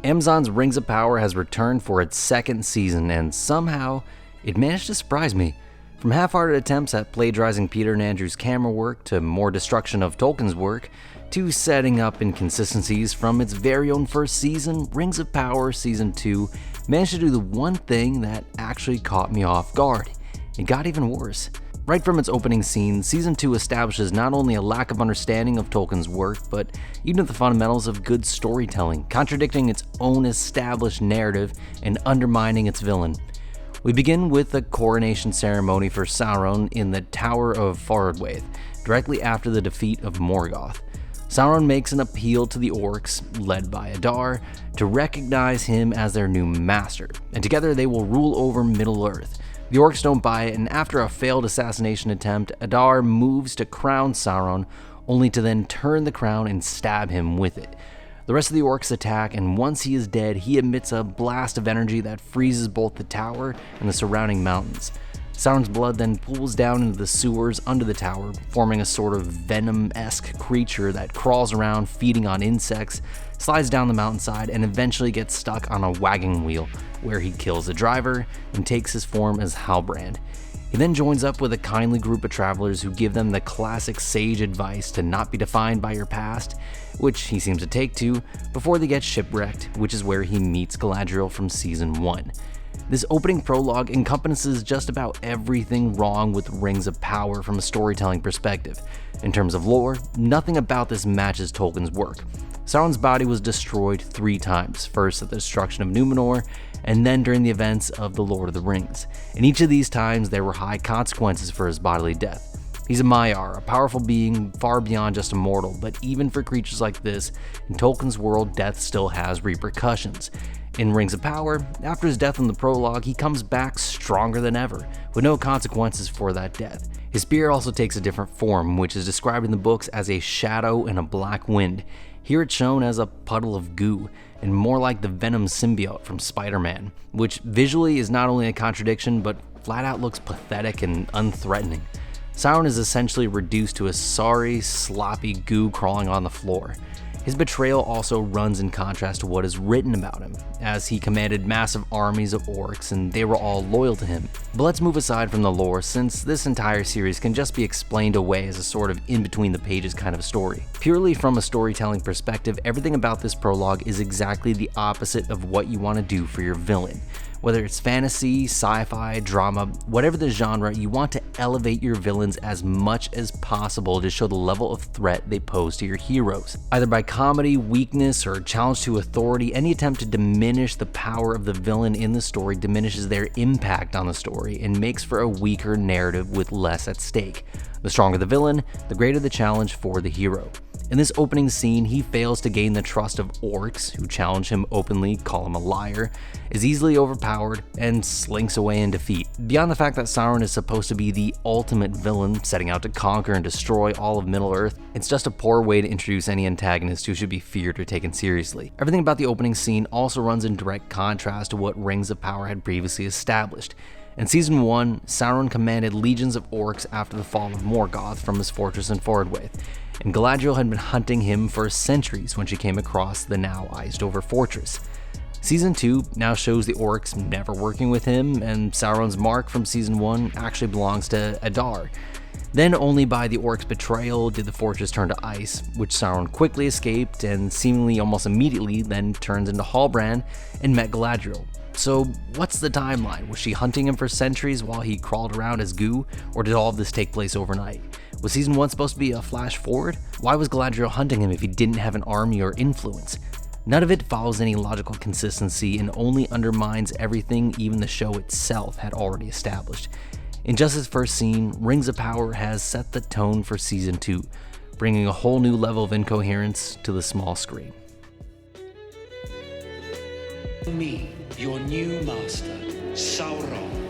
Amazon's Rings of Power has returned for its second season, and somehow it managed to surprise me. From half-hearted attempts at plagiarizing Peter and Andrew's camera work to more destruction of Tolkien's work, to setting up inconsistencies from its very own first season, Rings of Power Season 2 managed to do the one thing that actually caught me off guard. It got even worse. Right from its opening scene, Season 2 establishes not only a lack of understanding of Tolkien's work, but even the fundamentals of good storytelling, contradicting its own established narrative and undermining its villain. We begin with the coronation ceremony for Sauron in the Tower of Fardwaith, directly after the defeat of Morgoth. Sauron makes an appeal to the orcs, led by Adar, to recognize him as their new master, and together they will rule over Middle-earth. The orcs don't buy it, and after a failed assassination attempt, Adar moves to crown Sauron, only to then turn the crown and stab him with it. The rest of the orcs attack, and once he is dead, he emits a blast of energy that freezes both the tower and the surrounding mountains. Sauron's blood then pools down into the sewers under the tower, forming a sort of venom-esque creature that crawls around feeding on insects, slides down the mountainside, and eventually gets stuck on a wagon wheel, where he kills the driver and takes his form as Halbrand. He then joins up with a kindly group of travelers who give them the classic sage advice to not be defined by your past, which he seems to take to, before they get shipwrecked, which is where he meets Galadriel from Season 1. This opening prologue encompasses just about everything wrong with Rings of Power from a storytelling perspective. In terms of lore, nothing about this matches Tolkien's work. Sauron's body was destroyed 3 times, first at the destruction of Numenor, and then during the events of The Lord of the Rings. In each of these times, there were high consequences for his bodily death. He's a Maiar, a powerful being far beyond just a mortal, but even for creatures like this, in Tolkien's world, death still has repercussions. In Rings of Power, after his death in the prologue, he comes back stronger than ever, with no consequences for that death. His spear also takes a different form, which is described in the books as a shadow and a black wind. Here it's shown as a puddle of goo, and more like the Venom symbiote from Spider-Man, which visually is not only a contradiction, but flat out looks pathetic and unthreatening. Sauron is essentially reduced to a sorry, sloppy goo crawling on the floor. His betrayal also runs in contrast to what is written about him, as he commanded massive armies of orcs and they were all loyal to him. But let's move aside from the lore, since this entire series can just be explained away as a sort of in-between-the-pages kind of story. Purely from a storytelling perspective, everything about this prologue is exactly the opposite of what you want to do for your villain. Whether it's fantasy, sci-fi, drama, whatever the genre, you want to elevate your villains as much as possible to show the level of threat they pose to your heroes. Either by comedy, weakness, or challenge to authority, any attempt to diminish the power of the villain in the story diminishes their impact on the story and makes for a weaker narrative with less at stake. The stronger the villain, the greater the challenge for the hero. In this opening scene, he fails to gain the trust of orcs, who challenge him openly, call him a liar, is easily overpowered, and slinks away in defeat. Beyond the fact that Sauron is supposed to be the ultimate villain, setting out to conquer and destroy all of Middle-earth, it's just a poor way to introduce any antagonist who should be feared or taken seriously. Everything about the opening scene also runs in direct contrast to what Rings of Power had previously established. In Season 1, Sauron commanded legions of orcs after the fall of Morgoth from his fortress in Fardwaith, and Galadriel had been hunting him for centuries when she came across the now iced-over fortress. Season 2 now shows the orcs never working with him, and Sauron's mark from Season 1 actually belongs to Adar. Then only by the orcs' betrayal did the fortress turn to ice, which Sauron quickly escaped and seemingly almost immediately then turns into Halbrand and met Galadriel. So what's the timeline? Was she hunting him for centuries while he crawled around as goo, or did all of this take place overnight? Was Season 1 supposed to be a flash forward? Why was Galadriel hunting him if he didn't have an army or influence? None of it follows any logical consistency and only undermines everything even the show itself had already established. In just its first scene, Rings of Power has set the tone for Season 2, bringing a whole new level of incoherence to the small screen. Me, your new master, Sauron.